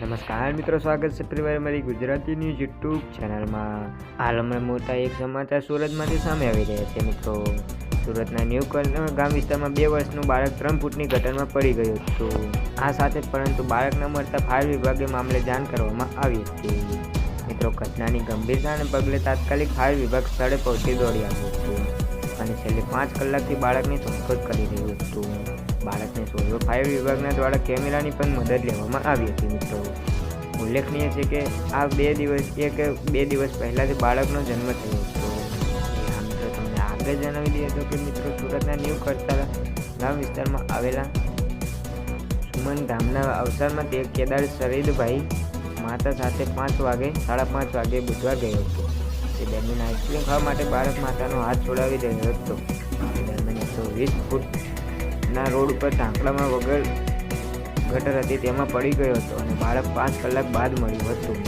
નમસ્કાર મિત્રો, સ્વાગત છે ફરીવાર મારી ગુજરાતી ન્યૂઝ યુટ્યુબ ચેનલમાં। હાલ હમણાં મોટા એક સમાચાર સુરતમાંથી સામે આવી રહ્યા છે મિત્રો। સુરતના ન્યૂ ગામ વિસ્તારમાં 2 વર્ષનું બાળક 3 ફૂટની ગટરમાં પડી ગયું હતું। આ સાથે પરંતુ બાળક ન મળતા ફાયર વિભાગે મામલે જાણ કરવામાં આવી હતી મિત્રો। ઘટનાની ગંભીરતાને પગલે તાત્કાલિક ફાયર વિભાગ સ્થળે પહોંચી દોડી આવ્યું હતું અને છેલ્લી 5 કલાકથી બાળકની શોધખોળ કરી રહ્યું હતું। બાળકને શોધવા ફાયર વિભાગના દ્વારા કેમેરાની પણ મદદ લેવામાં આવી હતી મિત્રો। ઉલ્લેખનીય છે કે આ 2 દિવસ પહેલાં બાળકનો જન્મ થયો હતો। આ મિત્રો તમને આગળ જણાવી દઈએ તો કે મિત્રો સુરતના ન્યૂ કરતાલા ગામ વિસ્તારમાં આવેલા સુમન ધામના અવસરમાં તે કેદાર શરીદભાઈ માતા સાથે 5:30 વાગે બુધવાર ગયો હતો। તે દરમિયાન આઈસ્ક્રીમ ખાવા માટે બાળક માતાનો હાથ છોડાવી રહ્યો હતો। તે દરમિયાન 120 ફૂટના રોડ ઉપર ઢાંકણામાં વગર ગટર હતી તેમાં પડી ગયો હતો અને બાળક 5 કલાક બાદ મળ્યું હતું।